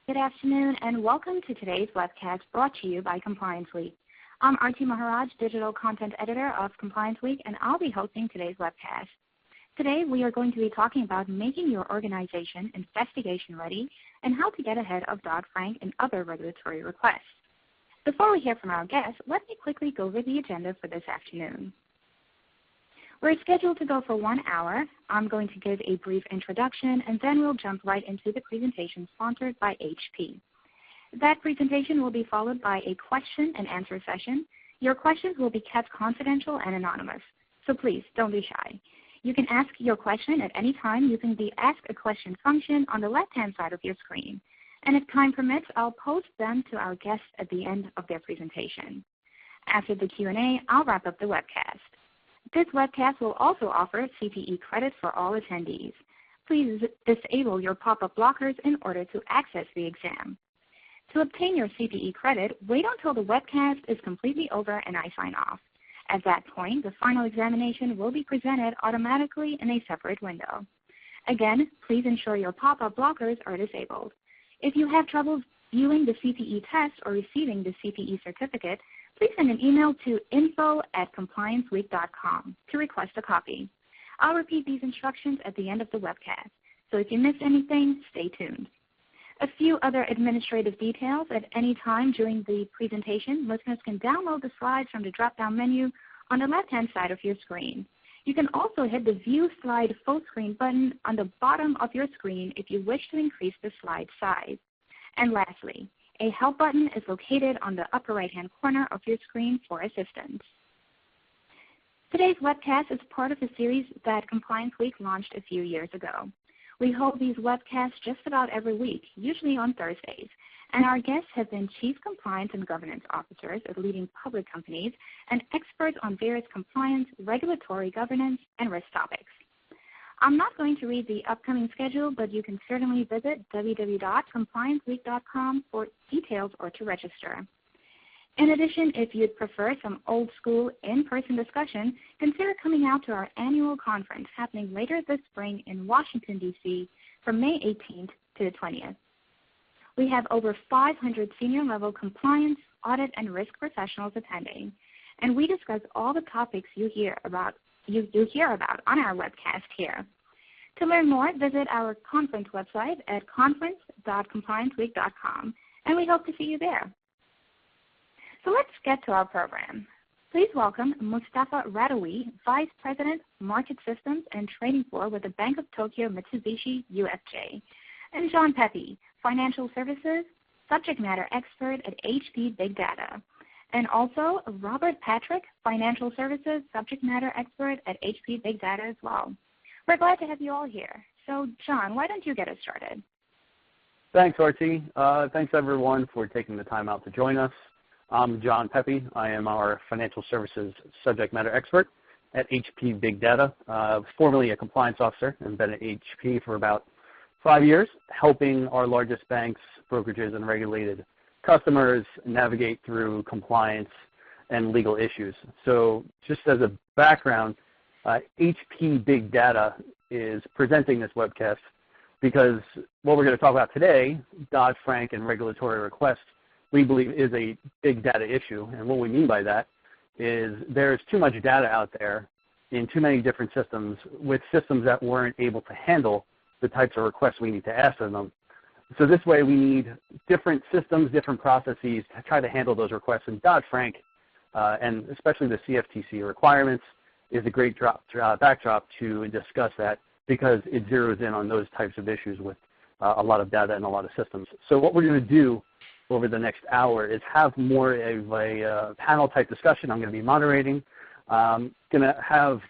Good afternoon, and welcome to today's webcast brought to you by Compliance Week. I'm Arti Maharaj, Digital Content Editor of Compliance Week, and I'll be hosting today's webcast. Today, we are going to be talking about making your organization investigation ready and how to get ahead of Dodd-Frank and other regulatory requests. Before we hear from our guests, let me quickly go over the agenda for this afternoon. We're scheduled to go for 1 hour. I'm going to give a brief introduction, and then we'll jump right into the presentation sponsored by HP. That presentation will be followed by a question and answer session. Your questions will be kept confidential and anonymous, so please don't be shy. You can ask your question at any time using the Ask a Question function on the left-hand side of your screen. And if time permits, I'll post them to our guests at the end of their presentation. After the Q&A, I'll wrap up the webcast. This webcast will also offer CPE credit for all attendees. Please disable your pop-up blockers in order to access the exam. To obtain your CPE credit, wait until the webcast is completely over and I sign off. At that point, the final examination will be presented automatically in a separate window. Again, please ensure your pop-up blockers are disabled. If you have trouble viewing the CPE test or receiving the CPE certificate, please send an email to info@complianceweek.com to request a copy. I'll repeat these instructions at the end of the webcast, so if you missed anything, stay tuned. A few other administrative details. At any time during the presentation, listeners can download the slides from the drop-down menu on the left-hand side of your screen. You can also hit the View Slide Full Screen button on the bottom of your screen if you wish to increase the slide size. And lastly, a Help button is located on the upper right-hand corner of your screen for assistance. Today's webcast is part of a series that Compliance Week launched a few years ago. We hold these webcasts just about every week, usually on Thursdays, and our guests have been chief compliance and governance officers at leading public companies and experts on various compliance, regulatory governance, and risk topics. I'm not going to read the upcoming schedule, but you can certainly visit www.complianceweek.com for details or to register. In addition, if you'd prefer some old-school in-person discussion, consider coming out to our annual conference happening later this spring in Washington, D.C. from May 18th to the 20th. We have over 500 senior-level compliance, audit, and risk professionals attending, and we discuss all the topics you hear about on our webcast here. To learn more, visit our conference website at conference.complianceweek.com, and we hope to see you there. So let's get to our program. Please welcome Mustafa Radawi, Vice President, Market Systems and Trading Floor with the Bank of Tokyo Mitsubishi UFJ, and John Pepe, Financial Services Subject Matter Expert at HP Big Data, and also Robert Patrick, Financial Services Subject Matter Expert at HP Big Data as well. We're glad to have you all here. So, John, why don't you get us started? Thanks, Arti. Thanks, everyone, for taking the time out to join us. I'm John Pepe. I am our Financial Services Subject Matter Expert at HP Big Data, formerly a compliance officer, and been at HP for about 5 years, helping our largest banks, brokerages, and regulated customers navigate through compliance and legal issues. So just as a background, HP Big Data is presenting this webcast because what we're going to talk about today, Dodd-Frank and regulatory requests, we believe is a big data issue. And what we mean by that is there's too much data out there in too many different systems with systems that weren't able to handle the types of requests we need to ask of them. So this way we need different systems, different processes to try to handle those requests. And Dodd-Frank, and especially the CFTC requirements, is a great backdrop to discuss that because it zeroes in on those types of issues with a lot of data and a lot of systems. So what we're going to do over the next hour is have more of a panel-type discussion. I'm going to be moderating. Going to have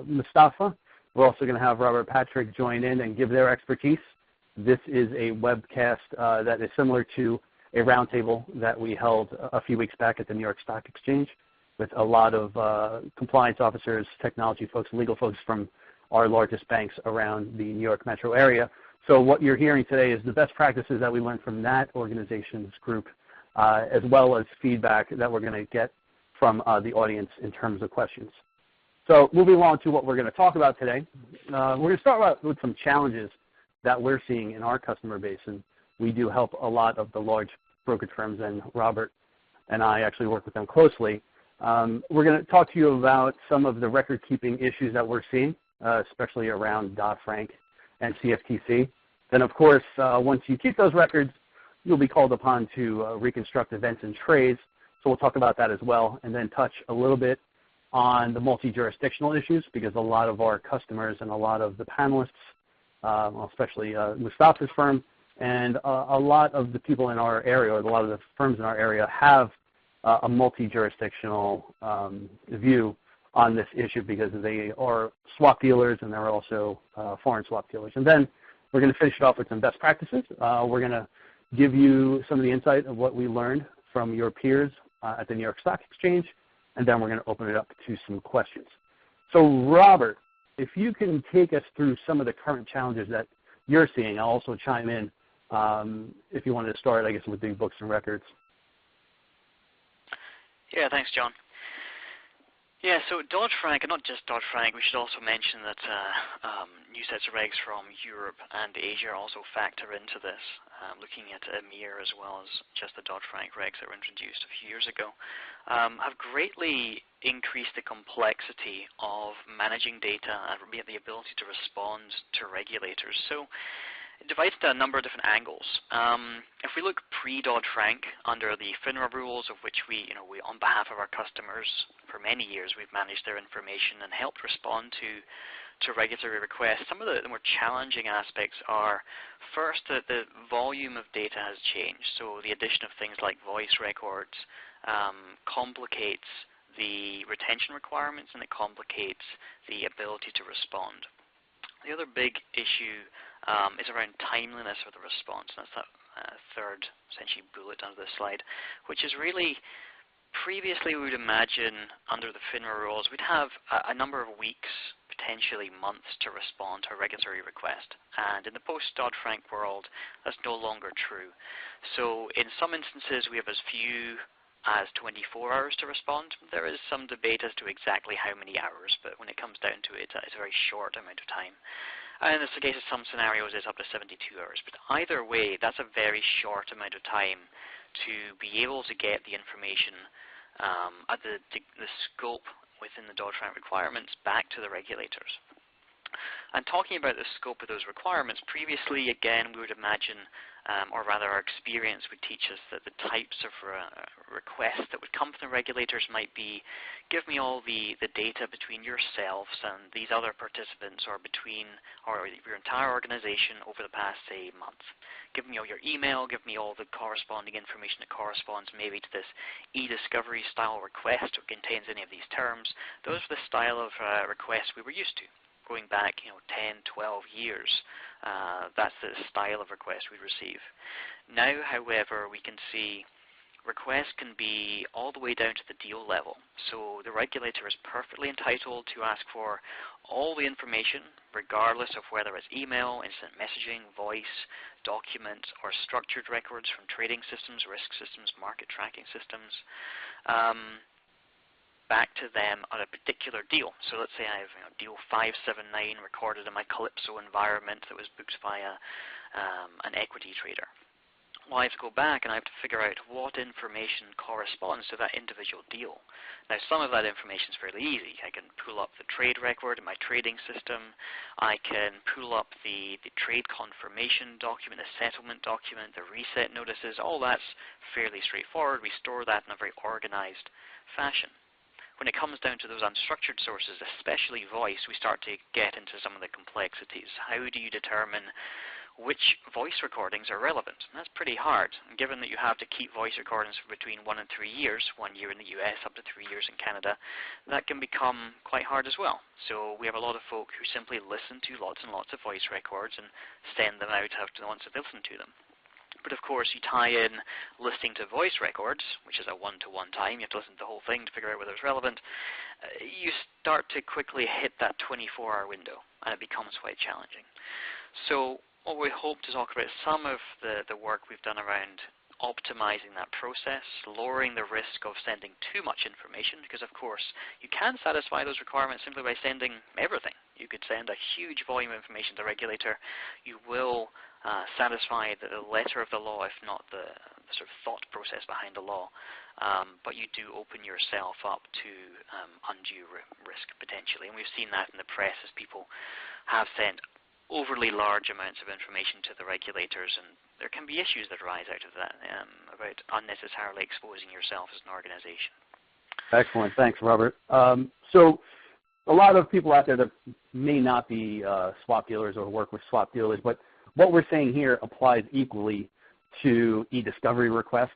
Mustafa. We're also going to have Robert Patrick join in and give their expertise. This is a webcast that is similar to a roundtable that we held a few weeks back at the New York Stock Exchange with a lot of compliance officers, technology folks, legal folks from our largest banks around the New York metro area. So what you're hearing today is the best practices that we learned from that organization's group, as well as feedback that we're going to get from the audience in terms of questions. So moving along to what we're going to talk about today, we're going to start out with some challenges that we're seeing in our customer base. And we do help a lot of the large brokerage firms, and Robert and I actually work with them closely. We're going to talk to you about some of the record-keeping issues that we're seeing, especially around Dodd-Frank and CFTC. Then, of course, once you keep those records, you'll be called upon to reconstruct events and trades. So we'll talk about that as well, and then touch a little bit on the multi-jurisdictional issues, because a lot of our customers and a lot of the panelists, especially Mustafa's firm, and a lot of the people in our area, or a lot of the firms in our area, have a multi-jurisdictional view on this issue, because they are swap dealers and they're also foreign swap dealers. And then we're going to finish it off with some best practices. We're going to give you some of the insight of what we learned from your peers at the New York Stock Exchange, and then we're going to open it up to some questions. So Robert, if you can take us through some of the current challenges that you're seeing. I'll also chime in if you wanted to start, I guess, with the books and records. Yeah, thanks, John. Yeah, so Dodd-Frank, and not just Dodd-Frank, we should also mention that new sets of regs from Europe and Asia also factor into this, looking at EMIR as well as just the Dodd-Frank regs that were introduced a few years ago, have greatly increased the complexity of managing data and the ability to respond to regulators. So it divides into a number of different angles. If we look pre-Dodd-Frank, under the FINRA rules, of which we on behalf of our customers for many years, we've managed their information and helped respond to regulatory requests. Some of the more challenging aspects are, first, that the volume of data has changed. So the addition of things like voice records complicates the retention requirements, and it complicates the ability to respond. The other big issue is around timeliness of the response. That's that third, essentially, bullet under the slide, which is really, previously we would imagine under the FINRA rules, we'd have a number of weeks, potentially months, to respond to a regulatory request. And in the post-Dodd-Frank world, that's no longer true. So in some instances, we have as few as 24 hours to respond. There is some debate as to exactly how many hours, but when it comes down to it, it's a very short amount of time. And in the case of some scenarios, it's up to 72 hours. But either way, that's a very short amount of time to be able to get the information at the scope within the Dodd-Frank requirements back to the regulators. And talking about the scope of those requirements, previously, again, we would imagine, or rather our experience would teach us that the types of requests that would come from the regulators might be, give me all the data between yourselves and these other participants, or between your entire organization over the past, say, month. Give me all your email, give me all the corresponding information that corresponds maybe to this e-discovery style request or contains any of these terms. Those are the style of requests we were used to. Going back 10, 12 years, that's the style of request we receive. Now, however, we can see requests can be all the way down to the deal level. So the regulator is perfectly entitled to ask for all the information, regardless of whether it's email, instant messaging, voice, documents, or structured records from trading systems, risk systems, market tracking systems, back to them on a particular deal. So let's say I have deal 579 recorded in my Calypso environment that was booked via an equity trader. Well, I have to go back and I have to figure out what information corresponds to that individual deal. Now, some of that information is fairly easy. I can pull up the trade record in my trading system. I can pull up the trade confirmation document, the settlement document, the reset notices. All that's fairly straightforward. We store that in a very organized fashion. When it comes down to those unstructured sources, especially voice, we start to get into some of the complexities. How do you determine which voice recordings are relevant? And that's pretty hard. And given that you have to keep voice recordings for between 1 and 3 years, 1 year in the US, up to 3 years in Canada, that can become quite hard as well. So we have a lot of folk who simply listen to lots and lots of voice records and send them out after the ones that listen to them. But of course, you tie in listening to voice records, which is a one-to-one time. You have to listen to the whole thing to figure out whether it's relevant. You start to quickly hit that 24-hour window, and it becomes quite challenging. So what we hope to talk about is some of the work we've done around optimizing that process, lowering the risk of sending too much information, because of course you can satisfy those requirements simply by sending everything. You could send a huge volume of information to the regulator. You will satisfy the letter of the law, if not the sort of thought process behind the law. But you do open yourself up to undue risk potentially. And we've seen that in the press as people have sent overly large amounts of information to the regulators, and there can be issues that arise out of that about unnecessarily exposing yourself as an organization. Excellent. Thanks, Robert. So a lot of people out there that may not be swap dealers or work with swap dealers, but what we're saying here applies equally to e-discovery requests.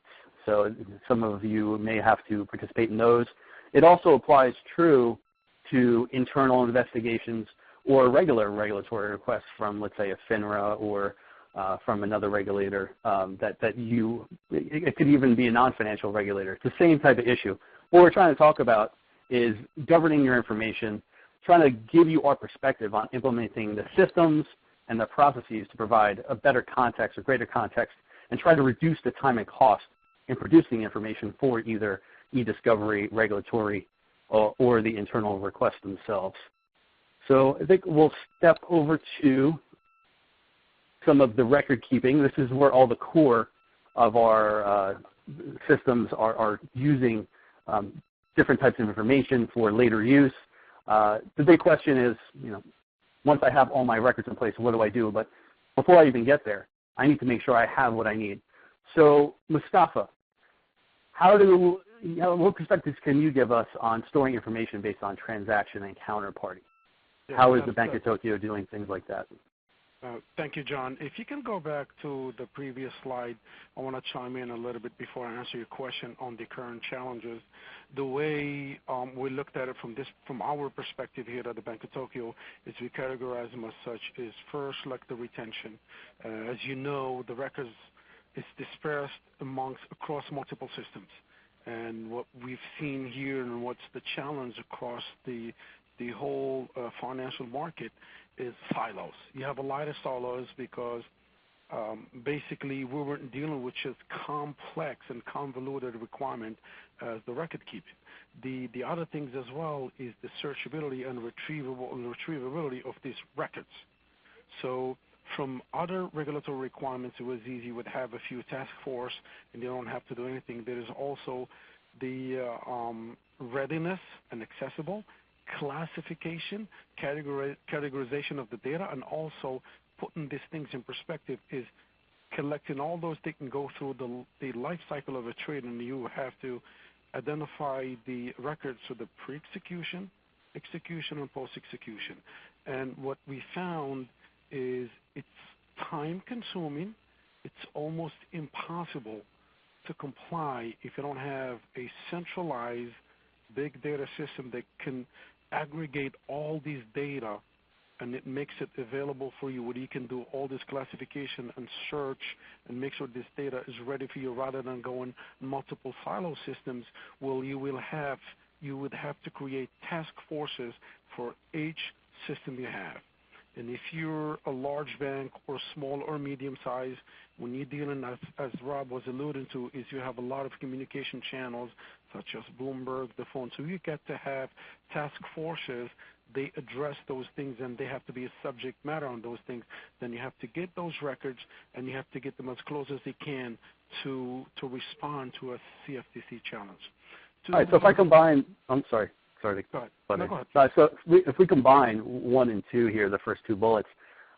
So some of you may have to participate in those. It also applies true to internal investigations or regular regulatory requests from, let's say, a FINRA or from another regulator it could even be a non-financial regulator. It's the same type of issue. What we're trying to talk about is governing your information, trying to give you our perspective on implementing the systems and the processes to provide a better context or greater context and try to reduce the time and cost in producing information for either e-discovery, regulatory, or the internal requests themselves. So I think we'll step over to some of the record keeping. This is where all the core of our systems are using different types of information for later use. The big question is, once I have all my records in place, what do I do? But before I even get there, I need to make sure I have what I need. So Mustafa, what perspectives can you give us on storing information based on transaction and counterparty? Yeah, how is the Bank of Tokyo doing things like that? Thank you, John. If you can go back to the previous slide, I want to chime in a little bit before I answer your question on the current challenges. The way we looked at it from our perspective here at the Bank of Tokyo is we categorize them as such is first, like the retention. As you know, the records is dispersed across multiple systems. And what we've seen here and what's the challenge across the whole financial market is silos. You have a lot of silos because basically we weren't dealing with just complex and convoluted requirement as the record keeping. The other things as well is the searchability and retrievability of these records. So from other regulatory requirements, it was easy. You would have a few task force and they don't have to do anything. There is also the readiness and accessible, classification, categorization of the data, and also putting these things in perspective is collecting all those things and go through the life cycle of a trade, and you have to identify the records for the pre-execution, execution, and post-execution. And what we found is it's time-consuming. It's almost impossible to comply if you don't have a centralized big data system that can aggregate all these data, and it makes it available for you where you can do all this classification and search and make sure this data is ready for you rather than going multiple silo systems. Well, you would have to create task forces for each system you have. And if you're a large bank or small or medium size, when you're dealing, as Rob was alluding to, is you have a lot of communication channels such as Bloomberg, the phone. So you get to have task forces. They address those things, and they have to be a subject matter on those things. Then you have to get those records, and you have to get them as close as they can to respond to a CFTC challenge. All right, so if I combine, I'm sorry. Go ahead. No, go ahead. So if we combine 1 and 2 here, the first 2 bullets,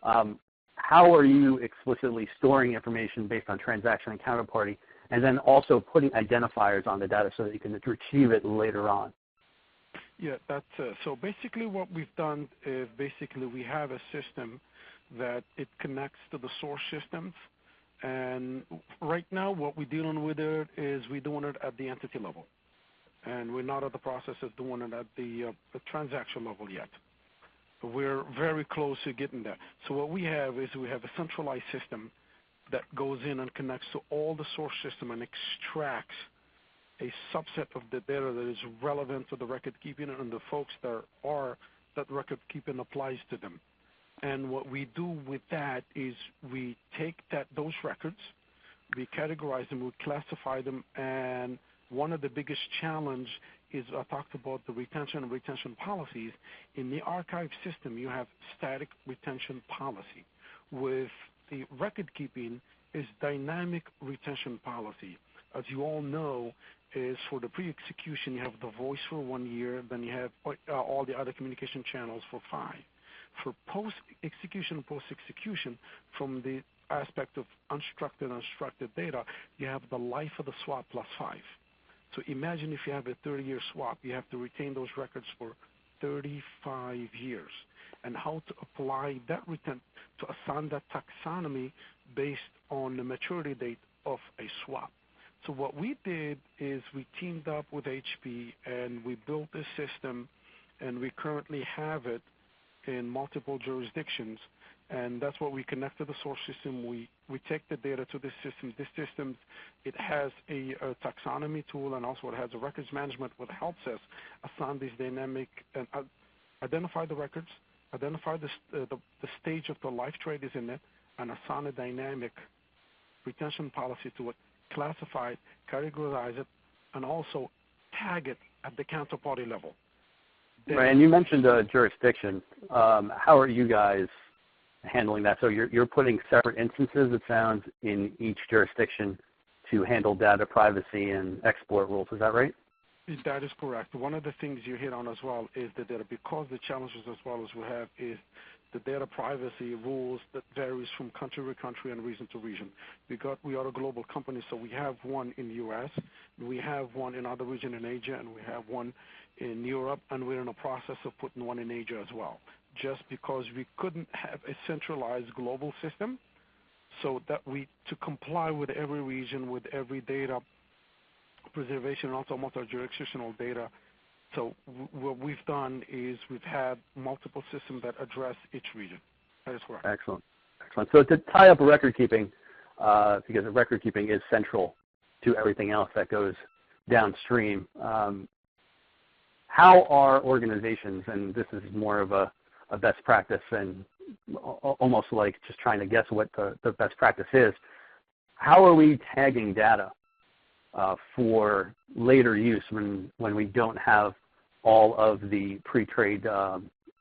how are you explicitly storing information based on transaction and counterparty, and then also putting identifiers on the data so that you can retrieve it later on? Yeah, that's so basically what we've done is basically we have a system that it connects to the source systems, and right now what we're dealing with it is we're doing it at the entity level. And we're not at the process of doing it at the transaction level yet. But we're very close to getting there. So what we have is we have a centralized system that goes in and connects to all the source system and extracts a subset of the data that is relevant to the record keeping and the folks that record keeping applies to them. And what we do with that is we take those records, we categorize them, we classify them, and one of the biggest challenge is I talked about the retention and retention policies. In the archive system, you have static retention policy with the record keeping is dynamic retention policy. As you all know, is for the pre-execution, you have the voice for 1 year, then you have all the other communication channels for 5. For post-execution and post-execution, from the aspect of unstructured and structured data, you have the life of the swap plus 5. So imagine if you have a 30-year swap, you have to retain those records for 35 years. And how to apply that return to assign that taxonomy based on the maturity date of a swap. So what we did is we teamed up with HP and we built a system, and we currently have it in multiple jurisdictions. And that's what we connect to the source system. We take the data to this system. This system, it has a taxonomy tool, and also it has a records management that helps us assign these dynamic and identify the records, identify the stage of the life trade is in it, and assign a dynamic retention policy to it, classify it, categorize it, and also tag it at the counterparty level. Right, and you mentioned jurisdiction. How are you guys handling that? So you're putting separate instances, it sounds, in each jurisdiction to handle data privacy and export rules. Is that right? That is correct. One of the things you hit on as well is the data, because the challenges as well as we have is the data privacy rules that varies from country to country and region to region. We are a global company, so we have one in the U.S., we have one in other region in Asia, and we have one in Europe, and we're in the process of putting one in Asia as well, just because we couldn't have a centralized global system, so that to comply with every region, with every data preservation, and also multi-jurisdictional data. So what we've done is we've had multiple systems that address each region. That is correct. Excellent. Excellent. So to tie up record keeping, because record keeping is central to everything else that goes downstream, how are organizations, and this is more of a best practice and almost like just trying to guess what the best practice is, how are we tagging data for later use when we don't have all of the pre-trade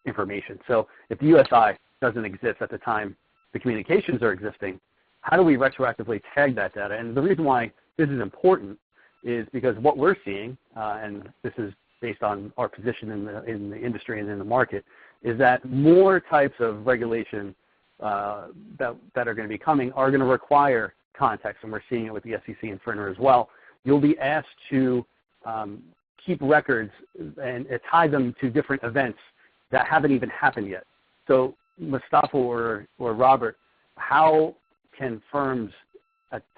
information? So if the USI doesn't exist at the time the communications are existing, how do we retroactively tag that data? And the reason why this is important is because what we're seeing, and this is based on our position in the industry and in the market, is that more types of regulation that are going to be coming are going to require context, and we're seeing it with the SEC and FINRA as well. You'll be asked to keep records and tie them to different events that haven't even happened yet. So Mustafa or Robert, how can firms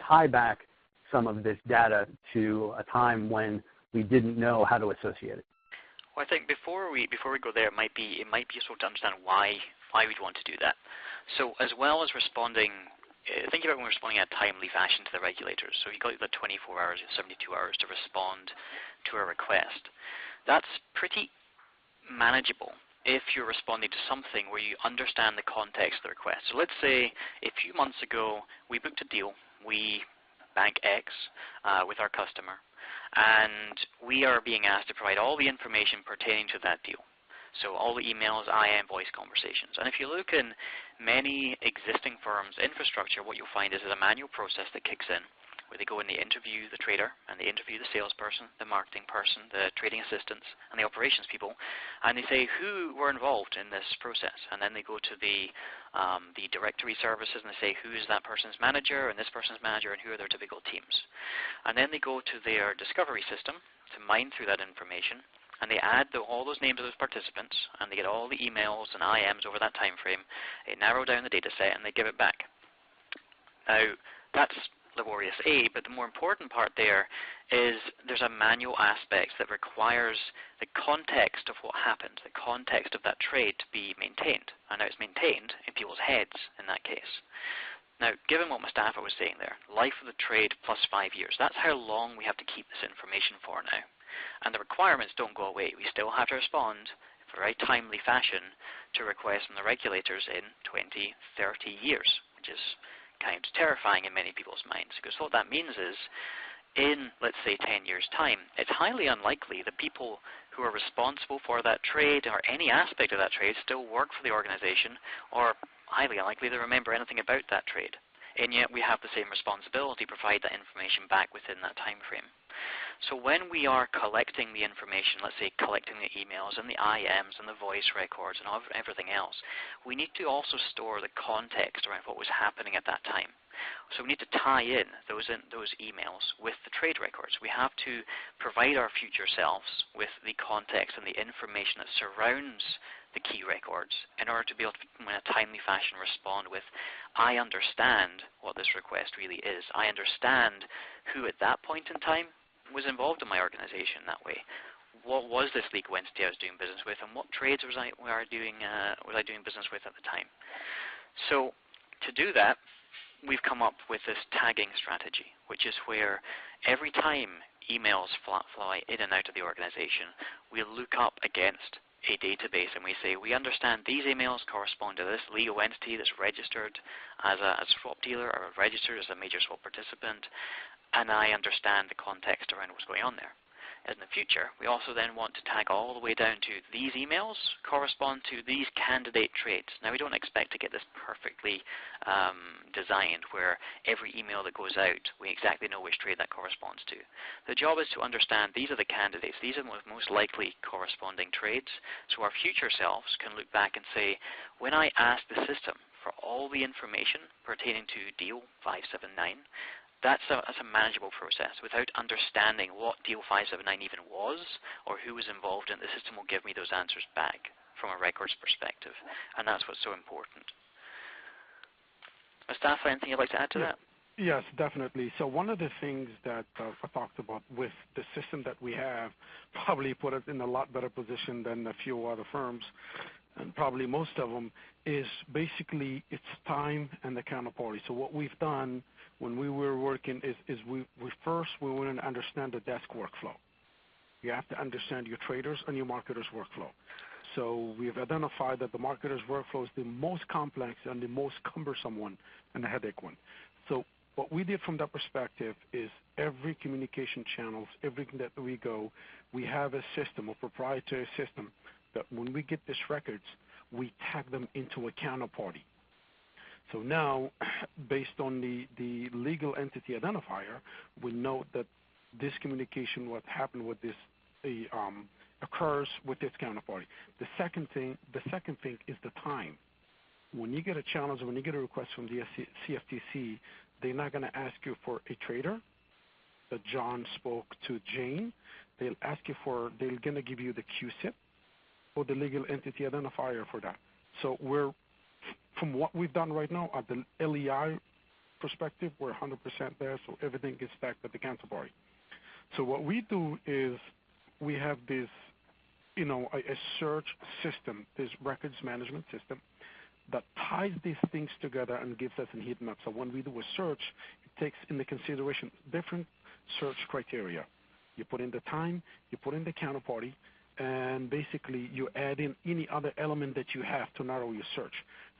tie back some of this data to a time when we didn't know how to associate it? Well, I think before we go there, it might be useful to understand why we'd want to do that. So as well as responding, think about when we're responding in a timely fashion to the regulators. So you've got the 24 hours and 72 hours to respond to a request. That's pretty manageable if you're responding to something where you understand the context of the request. So let's say a few months ago we booked a deal, we bank X with our customer, and we are being asked to provide all the information pertaining to that deal. So all the emails, IM, voice conversations. And if you look in many existing firms' infrastructure, what you'll find is a manual process that kicks in, where they go and they interview the trader, and they interview the salesperson, the marketing person, the trading assistants, and the operations people, and they say who were involved in this process. And then they go to the directory services and they say who is that person's manager and this person's manager and who are their typical teams. And then they go to their discovery system to mine through that information, and they add all those names of those participants, and they get all the emails and IMs over that time frame. They narrow down the data set, and they give it back. Now, that's laborious A, but the more important part there is there's a manual aspect that requires the context of what happened, the context of that trade to be maintained. And now it's maintained in people's heads in that case. Now, given what Mustafa was saying there, life of the trade plus 5 years, that's how long we have to keep this information for now. And the requirements don't go away. We still have to respond in a very timely fashion to requests from the regulators in 20, 30 years, which is kind of terrifying in many people's minds. Because what that means is in, let's say, 10 years' time, it's highly unlikely the people who are responsible for that trade or any aspect of that trade still work for the organization, or highly unlikely they remember anything about that trade. And yet we have the same responsibility to provide that information back within that time frame. So when we are collecting the information, let's say collecting the emails and the IMs and the voice records and everything else, we need to also store the context around what was happening at that time. So we need to tie in those emails with the trade records. We have to provide our future selves with the context and the information that surrounds the key records in order to be able to, in a timely fashion, respond with, I understand what this request really is. I understand who at that point in time was involved in my organization that way. What was this legal entity I was doing business with, and what trades was I doing business with at the time? So to do that, we've come up with this tagging strategy, which is where every time emails fly in and out of the organization, we look up against a database and we say, we understand these emails correspond to this legal entity that's registered as a swap dealer or registered as a major swap participant, and I understand the context around what's going on there. In the future, we also then want to tag all the way down to these emails correspond to these candidate trades. Now, we don't expect to get this perfectly designed where every email that goes out, we exactly know which trade that corresponds to. The job is to understand these are the candidates. These are the most likely corresponding trades. So our future selves can look back and say, when I asked the system for all the information pertaining to deal 579, that's a manageable process. Without understanding what Deal 579 even was or who was involved in it, the system will give me those answers back from a records perspective, and that's what's so important. Mustafa, anything you'd like to add to that? Yes, definitely. So one of the things that I talked about with the system that we have probably put us in a lot better position than a few other firms, and probably most of them, is basically its time and the counterparty. So what we've done when we were working is we want to understand the desk workflow. You have to understand your traders and your marketers' workflow. So we've identified that the marketers' workflow is the most complex and the most cumbersome one and the headache one. So what we did from that perspective is every communication channels, everything that we go, we have a system, a proprietary system, that when we get these records, we tag them into a counterparty. So now, based on the legal entity identifier, we know that this communication, what happened with this, occurs with this counterparty. The second thing is the time. When you get a challenge, when you get a request from the CFTC, they're not going to ask you for a trader that John spoke to Jane. They'll going to give you the QSIP or the legal entity identifier for that. So from what we've done right now at the LEI perspective, we're 100% there, so everything is stacked at the counterparty. So what we do is we have this, a search system, this records management system that ties these things together and gives us a heat map. So when we do a search, it takes into consideration different search criteria. You put in the time, you put in the counterparty, and basically you add in any other element that you have to narrow your search.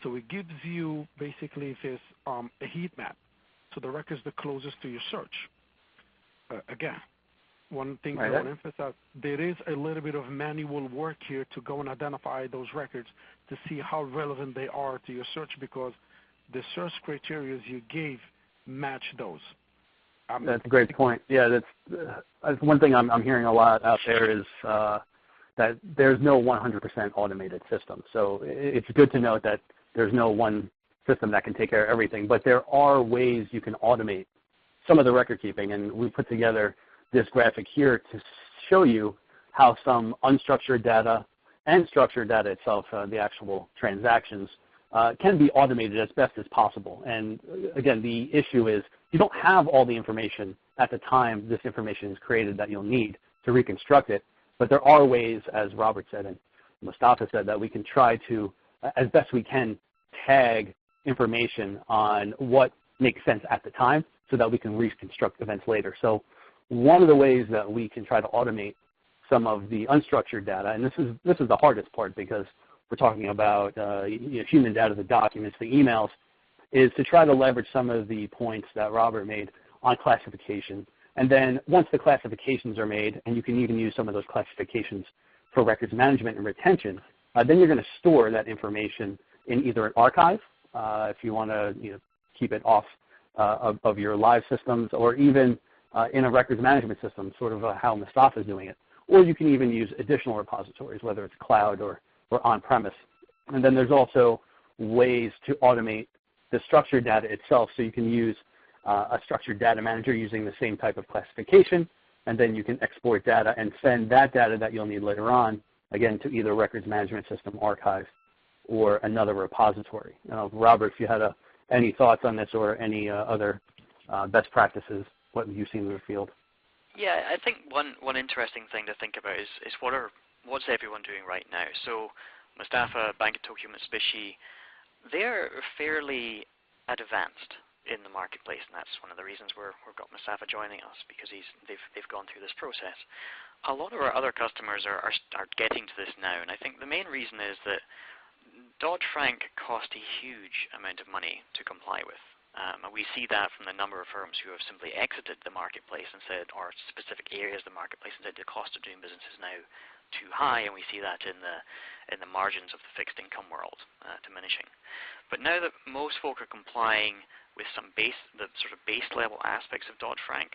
So it gives you basically this a heat map. So the records the closest to your search. Again, one thing I want to emphasize, there is a little bit of manual work here to go and identify those records to see how relevant they are to your search, because the search criteria you gave match those. That's a great point. Yeah, that's one thing I'm hearing a lot out there is that there's no 100% automated system. So it's good to note that there's no one system that can take care of everything, but there are ways you can automate some of the record keeping, and we put together this graphic here to show you how some unstructured data and structured data itself, the actual transactions, can be automated as best as possible. And again, the issue is you don't have all the information at the time this information is created that you'll need to reconstruct it, but there are ways, as Robert said and Mustafa said, that we can try to, as best we can, tag information on what makes sense at the time so that we can reconstruct events later. So one of the ways that we can try to automate some of the unstructured data, and this is the hardest part because we're talking about human data, the documents, the emails, is to try to leverage some of the points that Robert made on classification And then once the classifications are made, and you can even use some of those classifications for records management and retention, then you're going to store that information in either an archive, if you want to keep it off of your live systems, or even in a records management system, sort of how Mustafa is doing it. Or you can even use additional repositories, whether it's cloud or on-premise. And then there's also ways to automate the structured data itself, so you can use a structured data manager using the same type of classification, and then you can export data and send that data that you'll need later on, again, to either records management system, archive, or another repository. Robert, if you had any thoughts on this or any other best practices, what you've seen in the field. Yeah, I think one interesting thing to think about is what's everyone doing right now. So Mustafa, Bank of Tokyo Mitsubishi, they're fairly advanced in the marketplace, and that's one of the reasons we've got Mustafa joining us, because they've gone through this process. A lot of our other customers are getting to this now, and I think the main reason is that Dodd-Frank cost a huge amount of money to comply with. And we see that from the number of firms who have simply exited the marketplace and said, or specific areas of the marketplace, and said the cost of doing business is now too high, and we see that in the margins of the fixed income world diminishing. But now that most folk are complying with the sort of base level aspects of Dodd-Frank,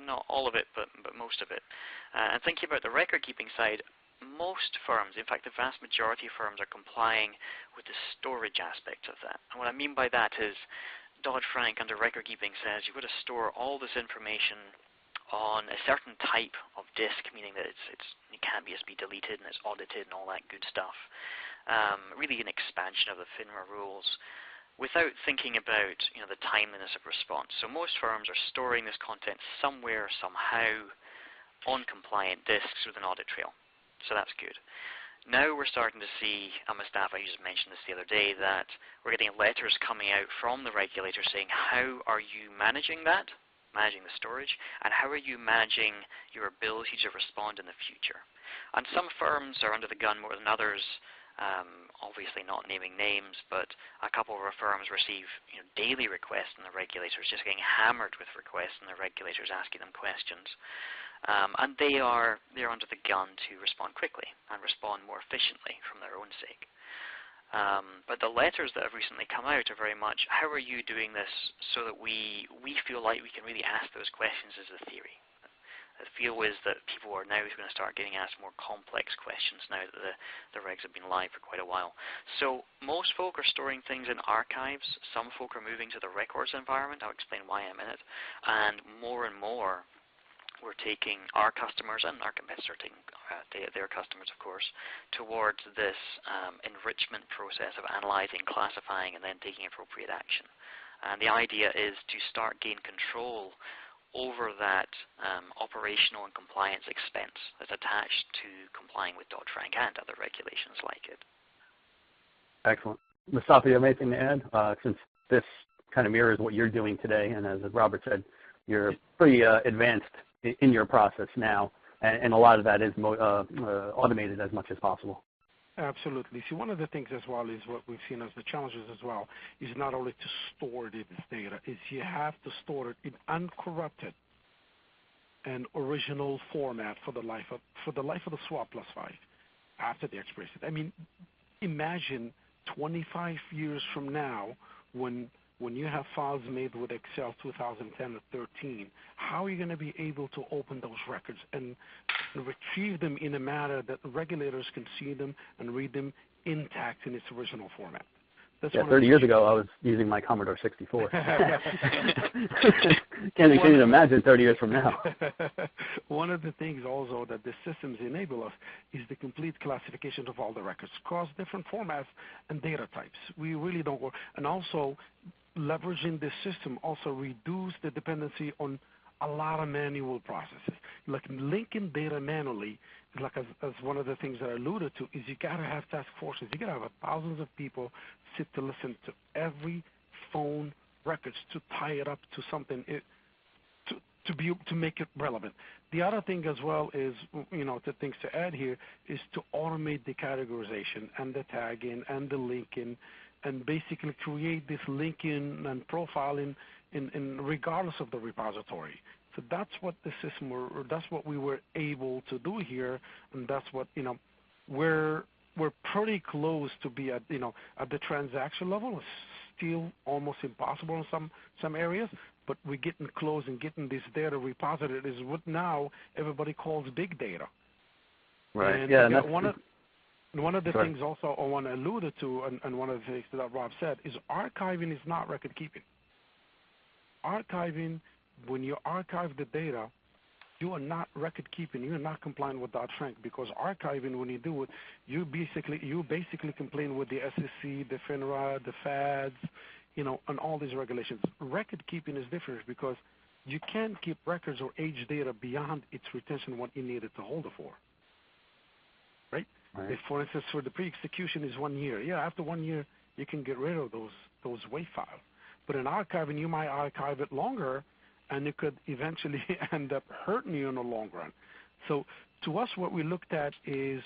not all of it, but most of it, and thinking about the record keeping side, most firms, in fact the vast majority of firms, are complying with the storage aspect of that. And what I mean by that is Dodd-Frank under record keeping says you've got to store all this information on a certain type of disk, meaning that it can't just be deleted and it's audited and all that good stuff. Really an expansion of the FINRA rules without thinking about the timeliness of response. So most firms are storing this content somewhere, somehow, on compliant disks with an audit trail. So that's good. Now we're starting to see, Mustafa, you just mentioned this the other day, that we're getting letters coming out from the regulator saying, how are you managing that, managing the storage, and how are you managing your ability to respond in the future? And some firms are under the gun more than others, obviously not naming names, but a couple of our firms receive daily requests from the regulators, just getting hammered with requests from the regulators asking them questions. And they're under the gun to respond quickly and respond more efficiently from their own sake. But the letters that have recently come out are very much, how are you doing this so that we feel like we can really ask those questions as a theory? The feel is that people are now going to start getting asked more complex questions now that the regs have been live for quite a while. So most folk are storing things in archives. Some folk are moving to the records environment. I'll explain why in a minute. And more, we're taking our customers and our competitors are taking their customers, of course, towards this enrichment process of analyzing, classifying, and then taking appropriate action. And the idea is to start gain control over that operational and compliance expense that's attached to complying with Dodd-Frank and other regulations like it. Excellent. Mustafa, you have anything to add? Since this kind of mirrors what you're doing today, and as Robert said, you're pretty advanced in your process now, and a lot of that is automated as much as possible. Absolutely. See, one of the things as well is what we've seen as the challenges as well is not only to store this data, is you have to store it in uncorrupted and original format for the life of the swap plus 5 after the expiration. I mean, imagine 25 years from now when you have files made with Excel 2010 or 13, how are you going to be able to open those records and retrieve them in a manner that the regulators can see them and read them intact in its original format? That's 30 years ago, I was using my Commodore 64. Can't even imagine 30 years from now. One of the things also that the systems enable us is the complete classification of all the records across different formats and data types. We really don't work. And also, leveraging this system also reduce the dependency on a lot of manual processes. Like linking data manually, like as one of the things that I alluded to, is you got to have task forces. You got to have thousands of people sit to listen to every phone records to tie it up to something to make it relevant. The other thing as well is, the things to add here is to automate the categorization and the tagging and the linking, and basically create this linking and profiling in regardless of the repository. So that's what the system, or that's what we were able to do here, and that's what, we're pretty close to be at, at the transaction level. It's still almost impossible in some areas, but we're getting close and getting this data reposited is what now everybody calls big data. Right. And yeah. One of the things also I want to allude to, and one of the things that Rob said, is archiving is not record keeping. Archiving, when you archive the data, you are not record keeping. You are not complying with Dodd-Frank, because archiving, when you do it, you basically complying with the SEC, the FINRA, the FADs, and all these regulations. Record keeping is different because you can't keep records or age data beyond its retention what you needed to hold it for. Right? If, for instance, for the pre-execution is 1 year, after 1 year you can get rid of those WAV files. But in archiving, you might archive it longer, and it could eventually end up hurting you in the long run. So to us, what we looked at is,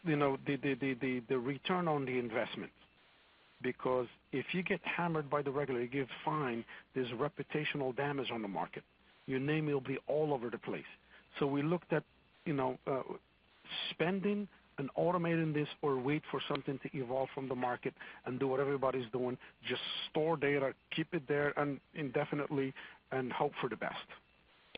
the return on the investment. Because if you get hammered by the regulator, you get fined, there's reputational damage on the market. Your name will be all over the place. So we looked at, spending and automating this, or wait for something to evolve from the market and do what everybody's doing. Just store data, keep it there and indefinitely, and hope for the best.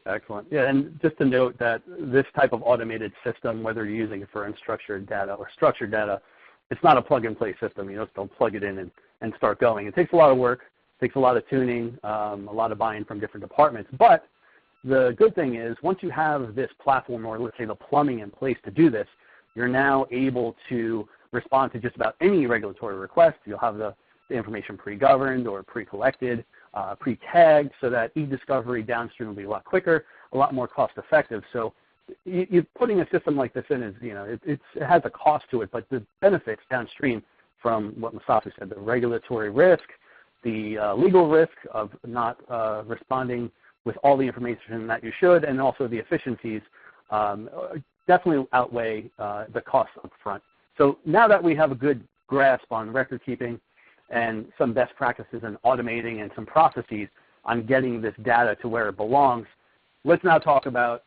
Excellent. Yeah, and just to note that this type of automated system, whether you're using it for unstructured data or structured data, it's not a plug-and-play system. You just don't plug it in and start going. It takes a lot of work, takes a lot of tuning, a lot of buy-in from different departments. But the good thing is, once you have this platform, or let's say the plumbing in place to do this, you're now able to respond to just about any regulatory request. You'll have the information pre-governed or pre-collected, pre-tagged, so that e-discovery downstream will be a lot quicker, a lot more cost-effective. So you putting a system like this in is, it has a cost to it, but the benefits downstream from what Mustafa said, the regulatory risk, the legal risk of not responding with all the information that you should, and also the efficiencies definitely outweigh the costs up front. So now that we have a good grasp on record keeping and some best practices in automating and some processes on getting this data to where it belongs, let's now talk about,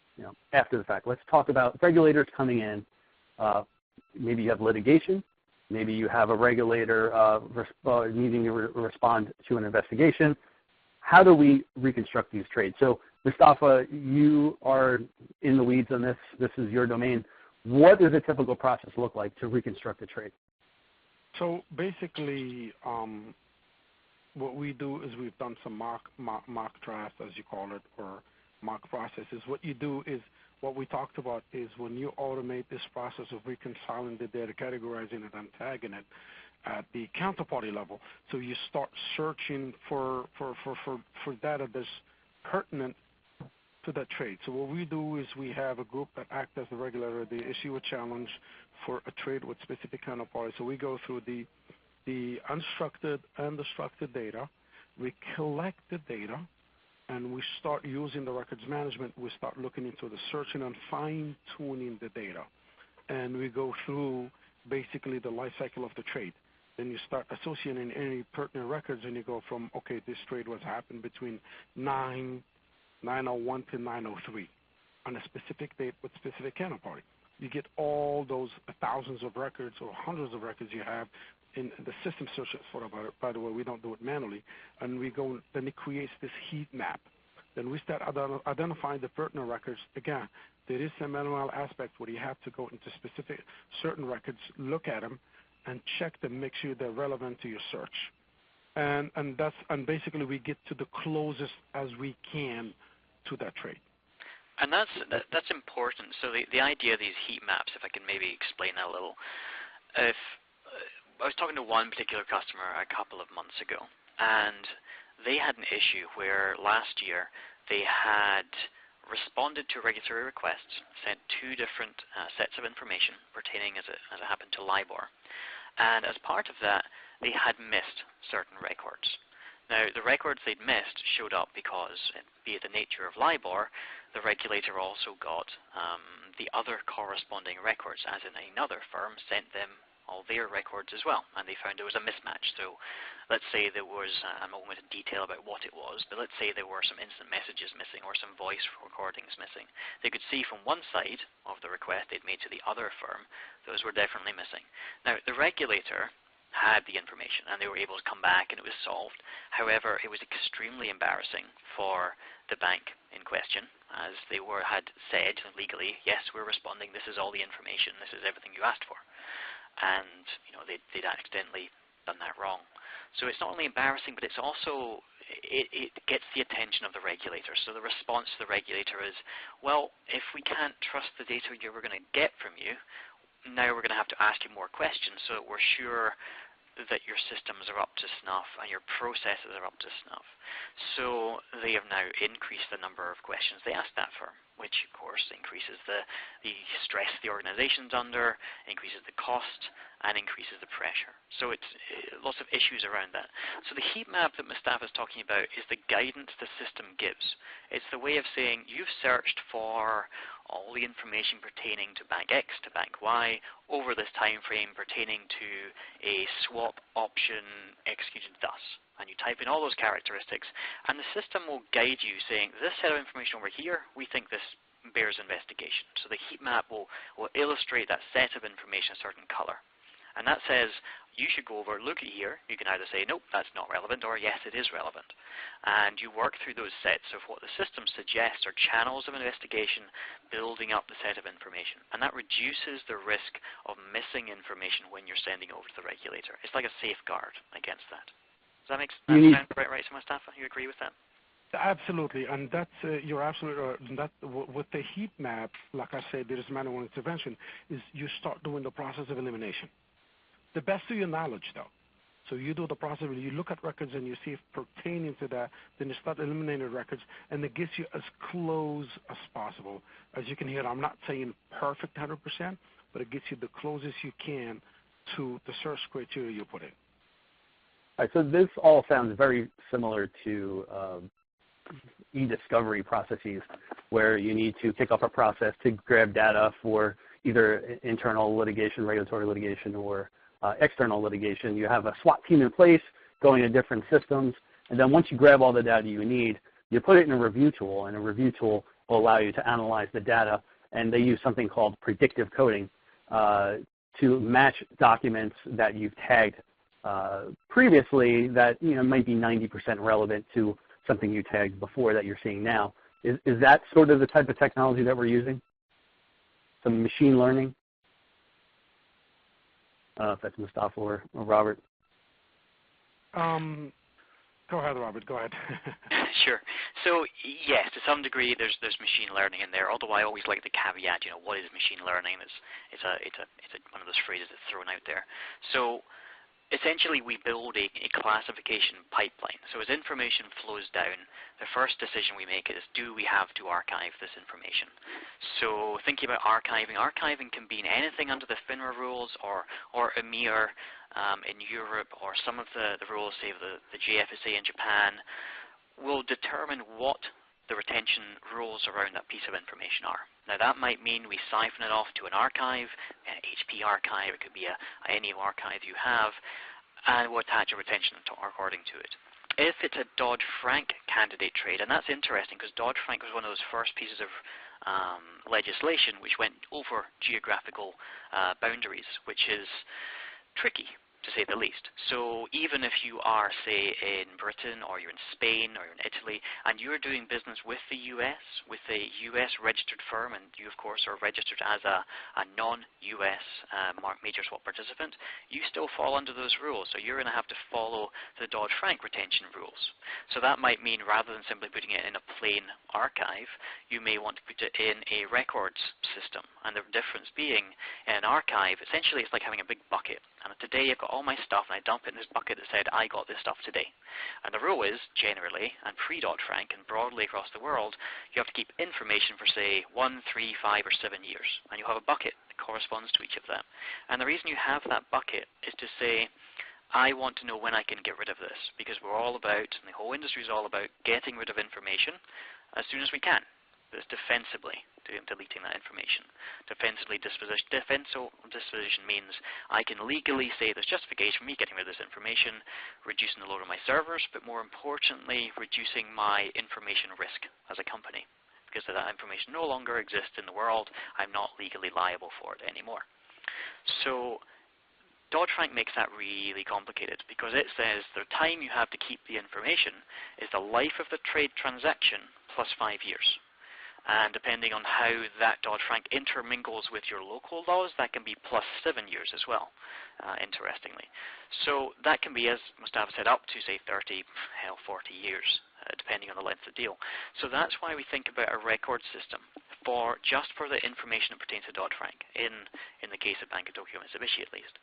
after the fact, let's talk about regulators coming in. Maybe you have litigation. Maybe you have a regulator needing to respond to an investigation. How do we reconstruct these trades? So, Mustafa, you are in the weeds on this. This is your domain. What does a typical process look like to reconstruct a trade? So basically, what we do is we've done some mock drafts, as you call it, or mock processes. What you do is, what we talked about is, when you automate this process of reconciling the data, categorizing it, and tagging it at the counterparty level, so you start searching for data that's pertinent to that trade. So what we do is we have a group that act as the regulator. They issue a challenge for a trade with specific counterparty. So we go through the unstructured and the structured data. We collect the data, and we start using the records management. We start looking into the searching and fine-tuning the data. And we go through basically the life cycle of the trade. Then you start associating any pertinent records, and you go from, okay, this trade was happened between 9/01 to 9/03 on a specific date with specific counterparty. You get all those thousands of records or hundreds of records you have in the system searches for it. By the way, we don't do it manually. And we go, then it creates this heat map. Then we start identifying the pertinent records. Again, there is some manual aspect where you have to go into specific certain records, look at them, and check them, make sure they're relevant to your search. And basically we get to the closest as we can to that trade. And that's important. So the idea of these heat maps, if I can maybe explain that a little. If I was talking to one particular customer a couple of months ago, and they had an issue where last year they had responded to regulatory requests, sent two different sets of information pertaining, as it happened, to LIBOR. And as part of that, they had missed certain records. Now, the records they'd missed showed up because, be it the nature of LIBOR, the regulator also got the other corresponding records, as in another firm sent them all their records as well, and they found there was a mismatch. So let's say there was, I'm not going into detail about what it was, but let's say there were some instant messages missing or some voice recordings missing. They could see from one side of the request they'd made to the other firm, those were definitely missing. Now, the regulator had the information and they were able to come back and it was solved. However, it was extremely embarrassing for the bank in question, as they had said legally, yes, we're responding, this is all the information, this is everything you asked for. And they'd accidentally done that wrong. So it's not only embarrassing, but it's also, it gets the attention of the regulator. So the response to the regulator is, well, if we can't trust the data we're going to get from you, now we're going to have to ask you more questions so that we're sure that your systems are up to snuff and your processes are up to snuff. So they have now increased the number of questions they ask that firm, which of course increases the stress the organization's under, increases the cost, and increases the pressure. So it's lots of issues around that. So the heat map that Mustafa is talking about is the guidance the system gives. It's the way of saying you've searched for all the information pertaining to bank X to bank Y over this time frame pertaining to a swap option executed thus. And you type in all those characteristics, and the system will guide you saying, this set of information over here, we think this bears investigation. So the heat map will illustrate that set of information a certain color. And that says, you should go over, look at here. You can either say, nope, that's not relevant, or yes, it is relevant. And you work through those sets of what the system suggests are channels of investigation, building up the set of information. And that reduces the risk of missing information when you're sending over to the regulator. It's like a safeguard against that. Does that make sense? Sound right, Mustafa? You agree with that? Absolutely, and that's you're absolutely right. That with the heat map, like I said, there is manual intervention. Is you start doing the process of elimination. The best of your knowledge, though. So you do the process, you look at records and you see if pertaining to that, then you start eliminating records, and it gets you as close as possible. As you can hear, I'm not saying perfect 100%, but it gets you the closest you can to the search criteria you put in. All right, so this all sounds very similar to e-discovery processes, where you need to kick off a process to grab data for either internal litigation, regulatory litigation, or external litigation. You have a SWAT team in place going to different systems, and then once you grab all the data you need, you put it in a review tool, and a review tool will allow you to analyze the data, and they use something called predictive coding to match documents that you've tagged previously that might be 90% relevant to something you tagged before that you're seeing now. Is that sort of the type of technology that we're using? Some machine learning? I don't know if that's Mustafa or Robert. Go ahead, Robert. Go ahead. Sure. So yes, to some degree, there's machine learning in there. Although I always like the caveat. What is machine learning? It's one of those phrases that's thrown out there. So essentially, we build a classification pipeline. So as information flows down, the first decision we make is, do we have to archive this information? So thinking about archiving can be anything under the FINRA rules or EMIR in Europe, or some of the rules, say the JFSA in Japan, will determine what the retention rules around that piece of information are. Now that might mean we siphon it off to an archive, an HP archive, it could be any archive you have, and we'll attach a retention according to it. If it's a Dodd-Frank candidate trade, and that's interesting because Dodd-Frank was one of those first pieces of legislation which went over geographical boundaries, which is tricky, to say the least. So even if you are, say, in Britain, or you're in Spain, or you're in Italy, and you're doing business with the U.S., with a U.S. registered firm, and you, of course, are registered as a non-U.S. major swap participant, you still fall under those rules. So you're going to have to follow the Dodd-Frank retention rules. So that might mean rather than simply putting it in a plain archive, you may want to put it in a records system. And the difference being, in an archive, essentially it's like having a big bucket. And today I've got all my stuff and I dump it in this bucket that said, I got this stuff today. And the rule is, generally, and pre-Dodd-Frank and broadly across the world, you have to keep information for, say, 1, 3, 5, or 7 years. And you have a bucket that corresponds to each of them. And the reason you have that bucket is to say, I want to know when I can get rid of this, because we're all about, and the whole industry is all about, getting rid of information as soon as we can. But it's defensively deleting that information. Defensively disposition. Defensible disposition means I can legally say there's justification for me getting rid of this information, reducing the load on my servers, but more importantly, reducing my information risk as a company. Because that information no longer exists in the world, I'm not legally liable for it anymore. So Dodd-Frank makes that really complicated because it says the time you have to keep the information is the life of the trade transaction plus 5 years. And depending on how that Dodd-Frank intermingles with your local laws, that can be plus 7 years as well, interestingly. So that can be, as Mustafa said, up to, say, 30, 40 years, depending on the length of the deal. So that's why we think about a record system just for the information that pertains to Dodd-Frank, in the case of Bank of Tokyo Mitsubishi at least.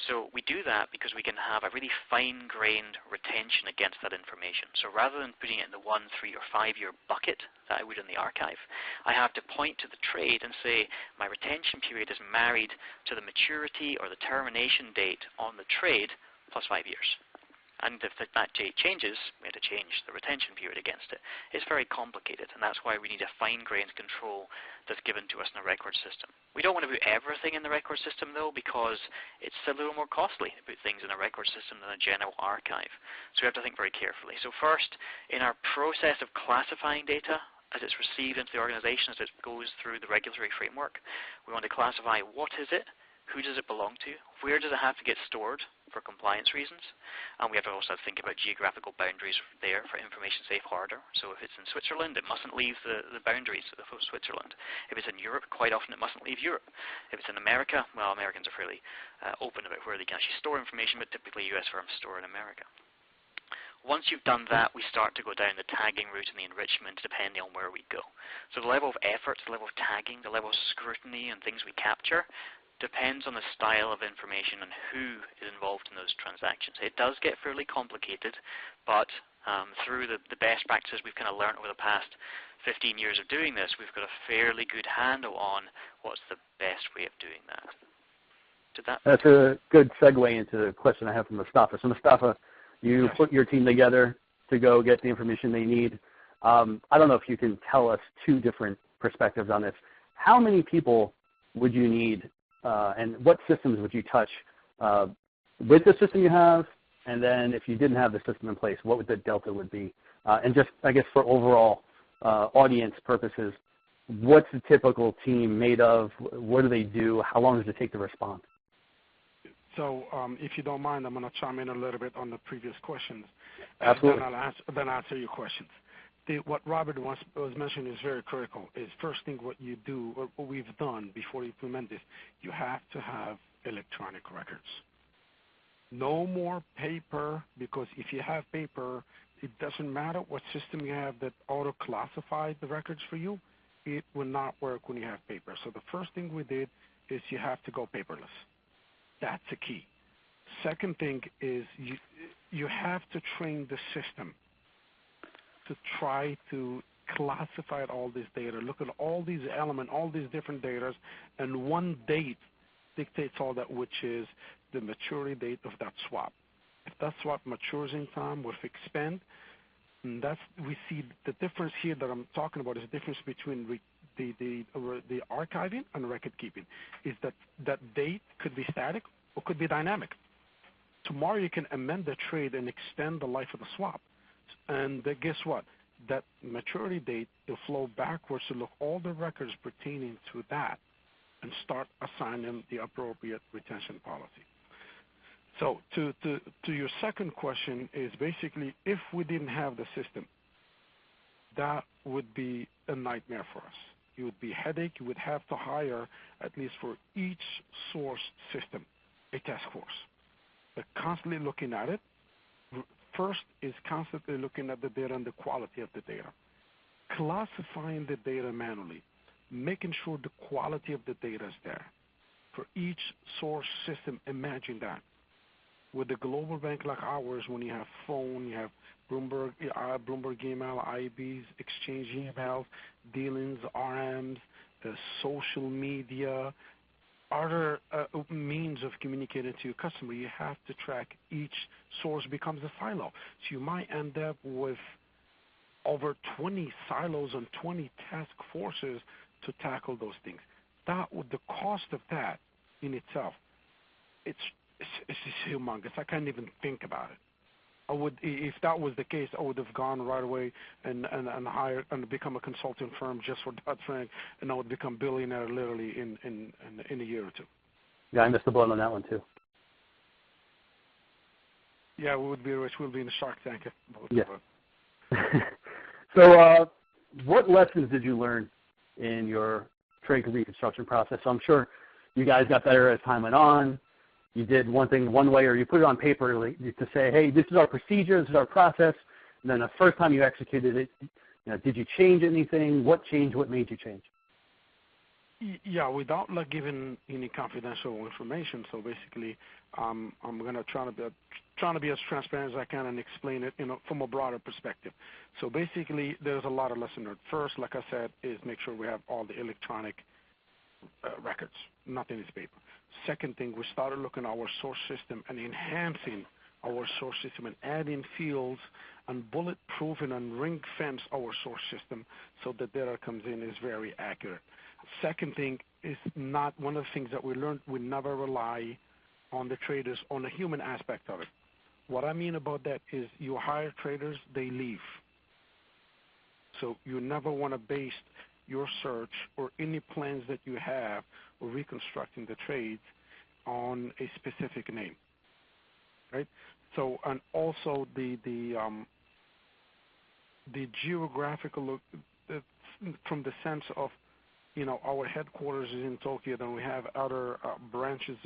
So we do that because we can have a really fine-grained retention against that information. So rather than putting it in the 1, 3, or 5-year bucket that I would in the archive, I have to point to the trade and say my retention period is married to the maturity or the termination date on the trade plus 5 years. And if that date changes, we have to change the retention period against it. It's very complicated, and that's why we need a fine-grained control that's given to us in a record system. We don't want to put everything in the record system, though, because it's a little more costly to put things in a record system than a general archive. So we have to think very carefully. So first, in our process of classifying data, as it's received into the organization, as it goes through the regulatory framework, we want to classify what is it, who does it belong to, where does it have to get stored for compliance reasons, and we have to also think about geographical boundaries there for information safe harbor. So if it's in Switzerland, it mustn't leave the boundaries of Switzerland. If it's in Europe, quite often it mustn't leave Europe. If it's in America, well, Americans are fairly open about where they can actually store information, but typically US firms store in America. Once you've done that, we start to go down the tagging route and the enrichment depending on where we go. So the level of effort, the level of tagging, the level of scrutiny and things we capture depends on the style of information and who is involved in those transactions. It does get fairly complicated, but through the best practices we've kind of learned over the past 15 years of doing this, we've got a fairly good handle on what's the best way of doing that. That's a good segue into the question I have from Mustafa. So Mustafa, you put your team together to go get the information they need. I don't know if you can tell us two different perspectives on this. How many people would you need and what systems would you touch with the system you have? And then if you didn't have the system in place, what would the delta would be? And just, I guess, for overall audience purposes, what's the typical team made of? What do they do? How long does it take to respond? So if you don't mind, I'm going to chime in a little bit on the previous questions. Absolutely. Then I'll answer your questions. What Robert was mentioning is very critical. Is first thing what you do, or what we've done before you implement this, you have to have electronic records. No more paper, because if you have paper, it doesn't matter what system you have that auto-classified the records for you. It will not work when you have paper. So the first thing we did is you have to go paperless. That's the key. Second thing is you have to train the system to try to classify all this data, look at all these elements, all these different data, and one date dictates all that, which is the maturity date of that swap. If that swap matures in time with expand, and we see the difference here that I'm talking about is the difference between the archiving and record keeping. Is that date could be static or could be dynamic. Tomorrow you can amend the trade and extend the life of the swap. And guess what? That maturity date will flow backwards to look all the records pertaining to that and start assigning the appropriate retention policy. So to your second question is basically if we didn't have the system, that would be a nightmare for us. It would be a headache. You would have to hire, at least for each source system, a task force. They're constantly looking at it. First is constantly looking at the data and the quality of the data. Classifying the data manually. Making sure the quality of the data is there. For each source system, imagine that. With a global bank like ours, when you have phone, you have Bloomberg email, IBs, exchange emails, dealings, RMs, the social media, other means of communicating to your customer, you have to track each source becomes a silo. So you might end up with over 20 silos and 20 task forces to tackle those things. The cost of that in itself, it's humongous. I can't even think about it. If that was the case, I would have gone right away and hired and become a consulting firm just for Dodd-Frank, and I would become billionaire literally in a year or two. Yeah, I missed the boat on that one too. Yeah, we would be rich. We'll be in the Shark Tank. Yeah. So what lessons did you learn in your trade reconstruction process? So I'm sure you guys got better as time went on. You did one thing one way, or you put it on paper to say, hey, this is our procedure, this is our process. And then the first time you executed it, did you change anything? What changed? What made you change? Yeah, without giving any confidential information. So basically, I'm going to try to be as transparent as I can and explain it from a broader perspective. So basically, there's a lot of lessons learned. First, like I said, is make sure we have all the electronic records, nothing is paper. Second thing, we started looking at our source system and enhancing our source system and adding fields and bulletproofing and ring fence our source system so the data comes in is very accurate. Second thing is not one of the things that we learned, we never rely on the traders on the human aspect of it. What I mean about that is you hire traders, they leave. So you never want to base your search or any plans that you have or reconstructing the trades on a specific name, right? So, and also the geographical look from the sense of, our headquarters is in Tokyo, then we have other branches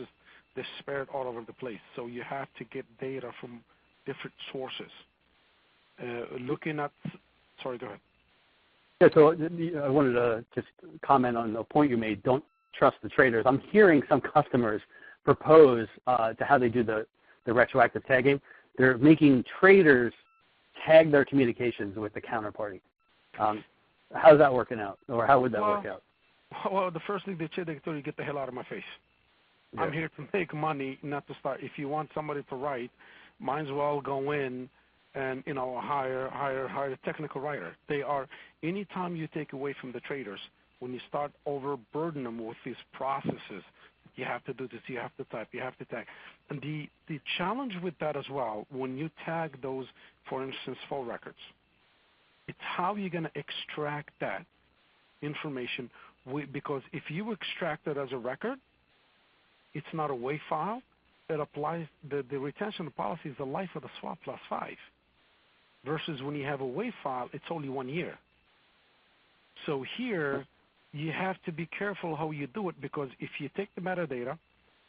they're spread all over the place. So you have to get data from different sources. Looking at, sorry, go ahead. Yeah, so I wanted to just comment on the point you made, don't trust the traders. I'm hearing some customers propose to how they do the retroactive tagging. They're making traders tag their communications with the counterparty. How's that working out, or how would that work out? Well, the first thing they tell you, get the hell out of my face. Yeah. I'm here to make money, not to start. If you want somebody to write, might as well go in and hire a technical writer. They are, anytime you take away from the traders, when you start overburdening them with these processes, you have to do this, you have to type, you have to tag. And the challenge with that as well, when you tag those, for instance, full records, it's how you're going to extract that information, because if you extract it as a record, it's not a WAV file. It applies, the retention policy is the life of the swap plus 5. Versus when you have a WAV file, it's only 1 year. So here, you have to be careful how you do it, because if you take the metadata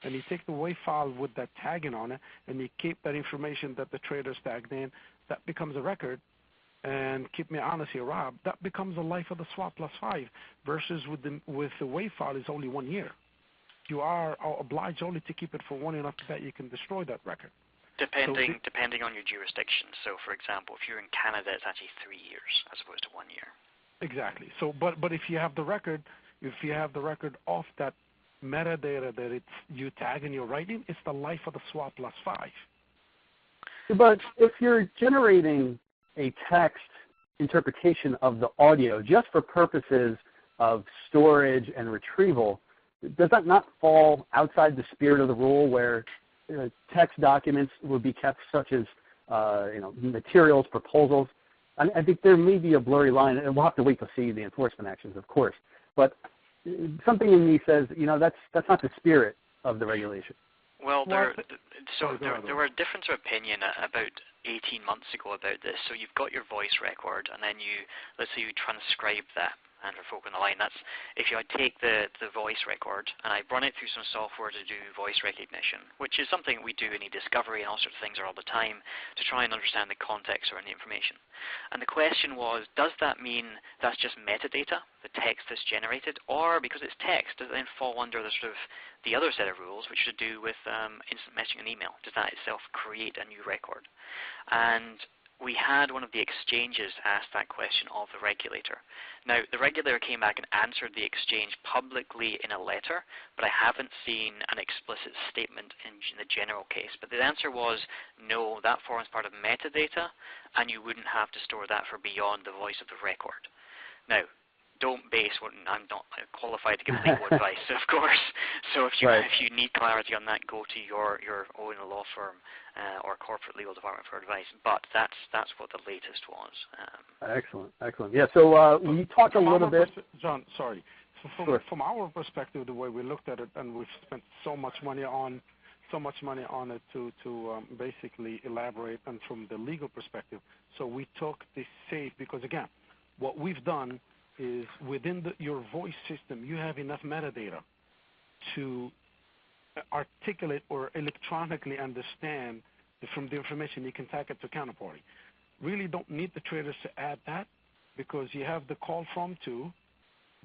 and you take the WAV file with that tagging on it and you keep that information that the traders tagged in, that becomes a record. And keep me honest here, Rob, that becomes the life of the swap plus 5 versus with the WAV file is only 1 year. You are obliged only to keep it for 1 year, after that you can destroy that record. Depending on your jurisdiction. So, for example, if you're in Canada, it's actually 3 years as opposed to 1 year. Exactly. So, but if you have the record, of that metadata that it's you tag and you're writing, it's the life of the swap plus 5. But if you're generating a text interpretation of the audio just for purposes of storage and retrieval, does that not fall outside the spirit of the rule, where text documents would be kept, such as materials, proposals? I think there may be a blurry line, and we'll have to wait to see the enforcement actions, of course. But something in me says, that's not the spirit of the regulation. Well, there were a difference of opinion about 18 months ago about this. So you've got your voice record, and then let's say you transcribe that. And for folk on the line, that's if you take the voice record and I run it through some software to do voice recognition, which is something we do in e-discovery and all sorts of things all the time to try and understand the context around the information. And the question was, does that mean that's just metadata, the text that's generated, or because it's text, does it then fall under the other set of rules, which are to do with instant messaging and email? Does that itself create a new record? And we had one of the exchanges ask that question of the regulator. Now, the regulator came back and answered the exchange publicly in a letter, but I haven't seen an explicit statement in the general case. But the answer was, no, that forms part of metadata, and you wouldn't have to store that for beyond the voice of the record. Now, don't base what I'm not qualified to give legal advice, of course. So if you need clarity on that, go to your own law firm or corporate legal department for advice. But that's what the latest was. Excellent. Yeah. So we talked a little bit. John, sorry. So from our perspective, the way we looked at it, and we've spent so much money on it to basically elaborate, and from the legal perspective, so we took the safe, because again, what we've done is within your voice system, you have enough metadata to articulate or electronically understand from the information you can tag it to Counterparty. Really don't need the traders to add that, because you have the call from to,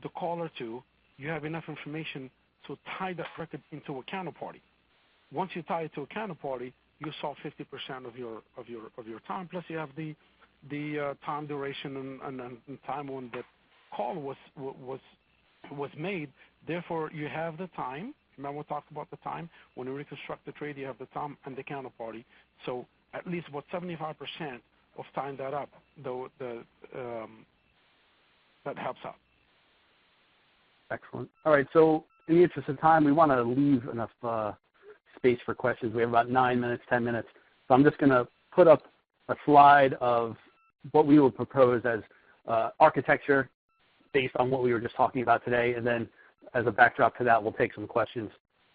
the caller to, you have enough information to tie that record into a Counterparty. Once you tie it to a Counterparty, you solve 50% of your time, plus you have the time duration and time when that call was made. Therefore, you have the time. Remember, we talked about the time. When you reconstruct the trade, you have the time and the Counterparty. So at least about 75% of tying that up, that helps out. Excellent. All right. So in the interest of time, we want to leave enough space for questions. We have about 9 minutes, 10 minutes. So I'm just going to put up a slide of what we will propose as architecture based on what we were just talking about today, and then as a backdrop to that, we'll take some questions.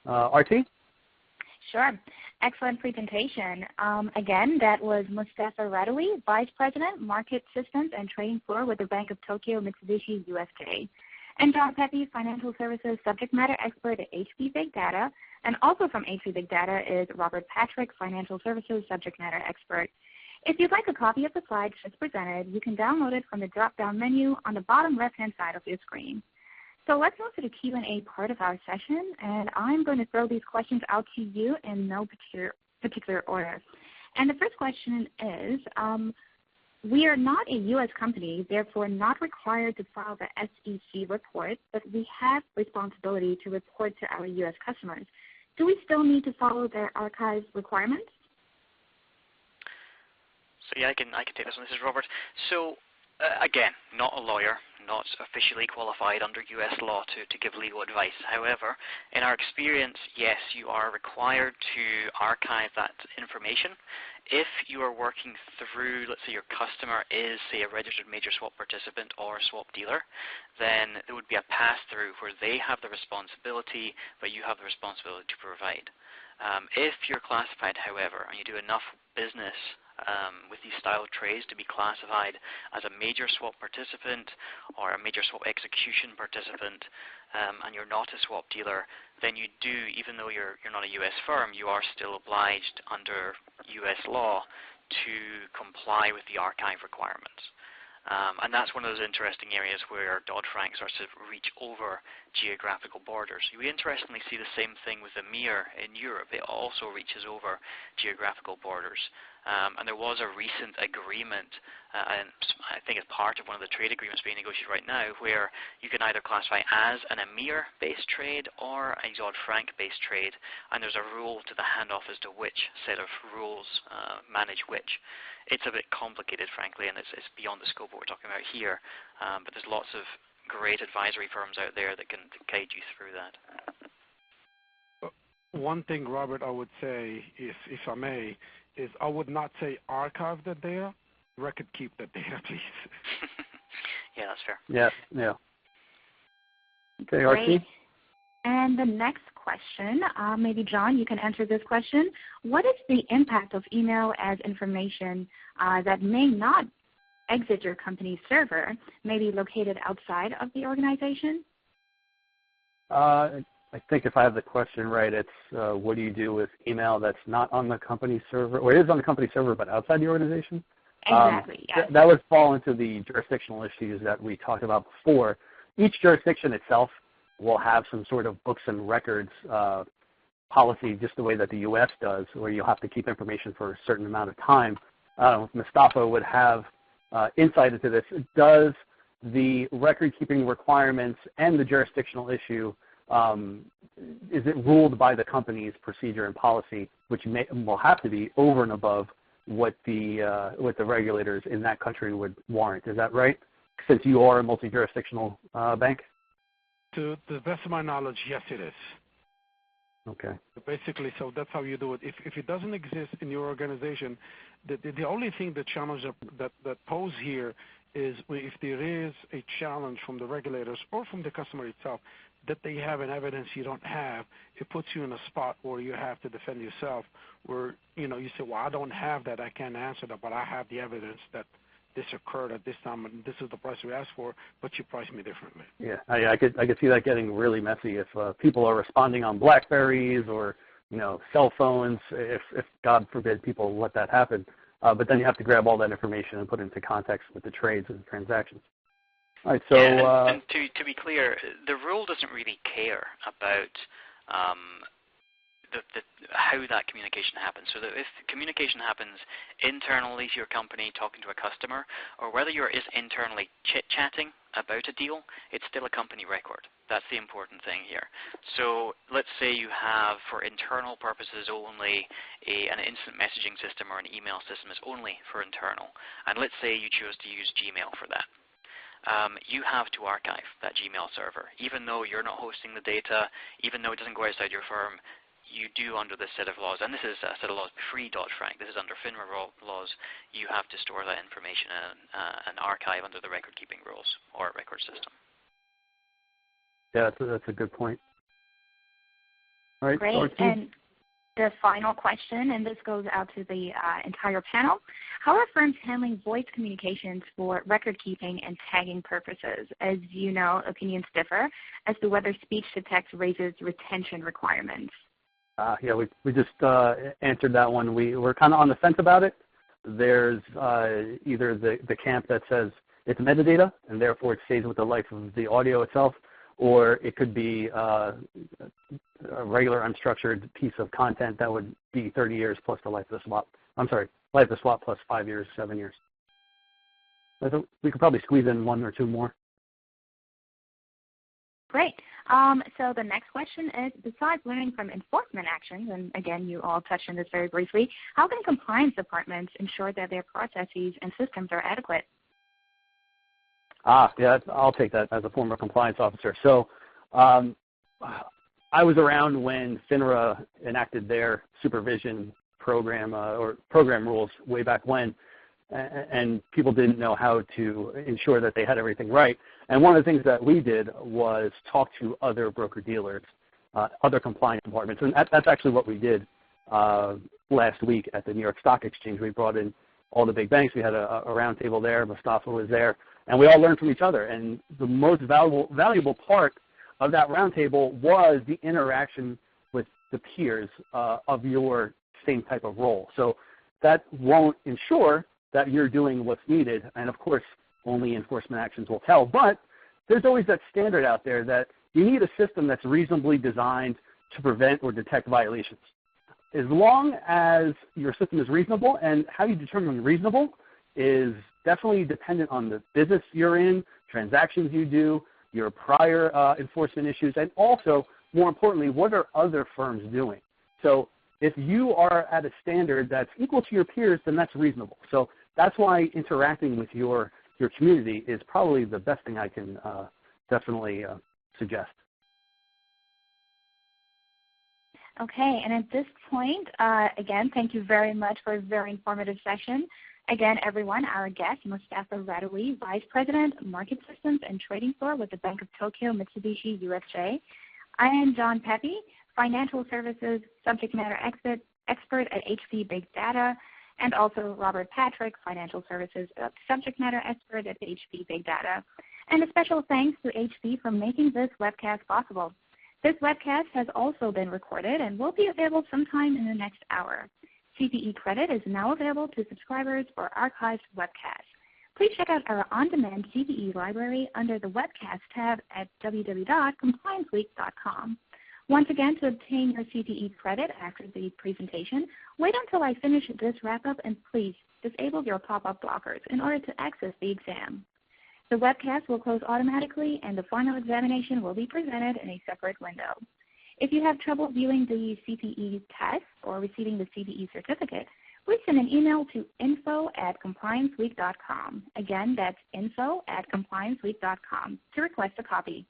RT? Sure. Excellent presentation. Again, that was Mustafa Radoui, Vice President, Market Systems and Trading Floor with the Bank of Tokyo Mitsubishi UFJ. And John Pepe, Financial Services Subject Matter Expert at HP Big Data. And also from HP Big Data is Robert Patrick, Financial Services Subject Matter Expert. If you'd like a copy of the slides just presented, you can download it from the drop-down menu on the bottom left-hand side of your screen. So let's move to the Q&A part of our session, and I'm going to throw these questions out to you in no particular order. And the first question is, we are not a U.S. company, therefore not required to file the SEC report, but we have responsibility to report to our U.S. customers. Do we still need to follow their archive requirements? So yeah, I can take this one. This is Robert. So again, not a lawyer, not officially qualified under U.S. law to give legal advice. However, in our experience, yes, you are required to archive that information. If you are working through, let's say your customer is, say, a registered major swap participant or a swap dealer, then there would be a pass-through where they have the responsibility, but you have the responsibility to provide. If you're classified, however, and you do enough business with these style trades to be classified as a major swap participant or a major swap execution participant, and you're not a swap dealer, then you do, even though you're not a U.S. firm, you are still obliged under U.S. law to comply with the archive requirements. And that's one of those interesting areas where Dodd-Frank starts to reach over geographical borders. We interestingly see the same thing with EMIR in Europe. It also reaches over geographical borders. And there was a recent agreement, and I think it's part of one of the trade agreements being negotiated right now, where you can either classify as an EMIR-based trade or a Dodd-Frank-based trade, and there's a rule to the handoff as to which set of rules manage which. It's a bit complicated, frankly, and it's beyond the scope of what we're talking about here, but there's lots of great advisory firms out there that can guide you through that. One thing, Robert, I would say, if I may, is I would not say archive the data, record keep the data, please. Yeah, that's fair. Yeah. Okay, Great. RT? And the next question, maybe John, you can answer this question. What is the impact of email as information that may not exit your company's server, may be located outside of the organization? I think if I have the question right, it's what do you do with email that's not on the company server, or it is on the company server but outside the organization? Exactly, yes. That would fall into the jurisdictional issues that we talked about before. Each jurisdiction itself will have some sort of books and records policy, just the way that the U.S. does, where you'll have to keep information for a certain amount of time. I don't know if Mustafa would have insight into this. Does the record-keeping requirements and the jurisdictional issue, is it ruled by the company's procedure and policy, which will have to be over and above what the regulators in that country would warrant? Is that right? Since you are a multi-jurisdictional bank? To the best of my knowledge, yes, it is. Okay. Basically, so that's how you do it. If it doesn't exist in your organization, the only thing the challenge that pose here is if there is a challenge from the regulators or from the customer itself that they have an evidence you don't have, it puts you in a spot where you have to defend yourself, where you say, well, I don't have that, I can't answer that, but I have the evidence that this occurred at this time, and this is the price we asked for, but you priced me differently. Yeah, I could see that getting really messy if people are responding on BlackBerries or cell phones. If God forbid people let that happen, but then you have to grab all that information and put it into context with the trades and transactions. All right, so and to be clear, the rule doesn't really care about how that communication happens. So that if communication happens internally to your company talking to a customer, or whether you're internally chit-chatting about a deal, it's still a company record. That's the important thing here. So let's say you have, for internal purposes only, an instant messaging system or an email system is only for internal. And let's say you choose to use Gmail for that. You have to archive that Gmail server. Even though you're not hosting the data, even though it doesn't go outside your firm, you do under this set of laws, and this is a set of laws pre-Dodd-Frank, this is under FINRA laws, you have to store that information in an archive under the record-keeping rules or record system. Yeah, that's a good point. All right, great. And the final question, and this goes out to the entire panel. How are firms handling voice communications for record-keeping and tagging purposes? As you know, opinions differ as to whether speech-to-text raises retention requirements. Yeah, we just answered that one. We're kind of on the fence about it. There's either the camp that says it's metadata and therefore it stays with the life of the audio itself, or it could be a regular unstructured piece of content that would be 30 years plus the life of the swap. I'm sorry, life of the swap plus 5 years, 7 years. We could probably squeeze in one or two more. Great. So the next question is, besides learning from enforcement actions, and again, you all touched on this very briefly, how can compliance departments ensure that their processes and systems are adequate? Yeah, I'll take that as a former compliance officer. So I was around when FINRA enacted their supervision program or program rules way back when, and people didn't know how to ensure that they had everything right. And one of the things that we did was talk to other broker-dealers, other compliance departments, and that's actually what we did last week at the New York Stock Exchange. We brought in all the big banks. We had a round table there. Mustafa was there, and we all learned from each other. And the most valuable part of that round table was the interaction with the peers of your same type of role. So that won't ensure that you're doing what's needed, and of course, only enforcement actions will tell. But there's always that standard out there that you need a system that's reasonably designed to prevent or detect violations. As long as your system is reasonable, and how you determine reasonable is definitely dependent on the business you're in, transactions you do, your prior enforcement issues, and also, more importantly, what are other firms doing? So if you are at a standard that's equal to your peers, then that's reasonable. So that's why interacting with your community is probably the best thing I can definitely suggest. Okay, and at this point, again, thank you very much for a very informative session. Again, everyone, our guest, Mustafa Radawi, Vice President, Market Systems and Trading Floor with the Bank of Tokyo Mitsubishi UFJ. I am John Pepe, Financial Services Subject Matter Expert at HP Big Data, and also Robert Patrick, Financial Services Subject Matter Expert at HP Big Data. And a special thanks to HP for making this webcast possible. This webcast has also been recorded and will be available sometime in the next hour. CPE credit is now available to subscribers for archived webcasts. Please check out our on-demand CPE library under the Webcast tab at www.complianceweek.com. Once again, to obtain your CPE credit after the presentation, wait until I finish this wrap-up and please disable your pop-up blockers in order to access the exam. The webcast will close automatically, and the final examination will be presented in a separate window. If you have trouble viewing the CPE test or receiving the CPE certificate, please send an email to info@complianceweek.com. Again, that's info@complianceweek.com to request a copy.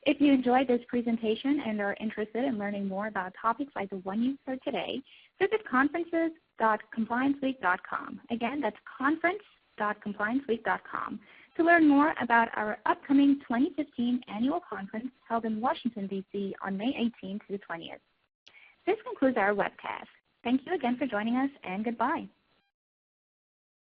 If you enjoyed this presentation and are interested in learning more about topics like the one you heard today, visit conferences.complianceweek.com. Again, that's conference.complianceweek.com to learn more about our upcoming 2015 annual conference held in Washington, D.C. on May 18th to the 20th. This concludes our webcast. Thank you again for joining us, and goodbye.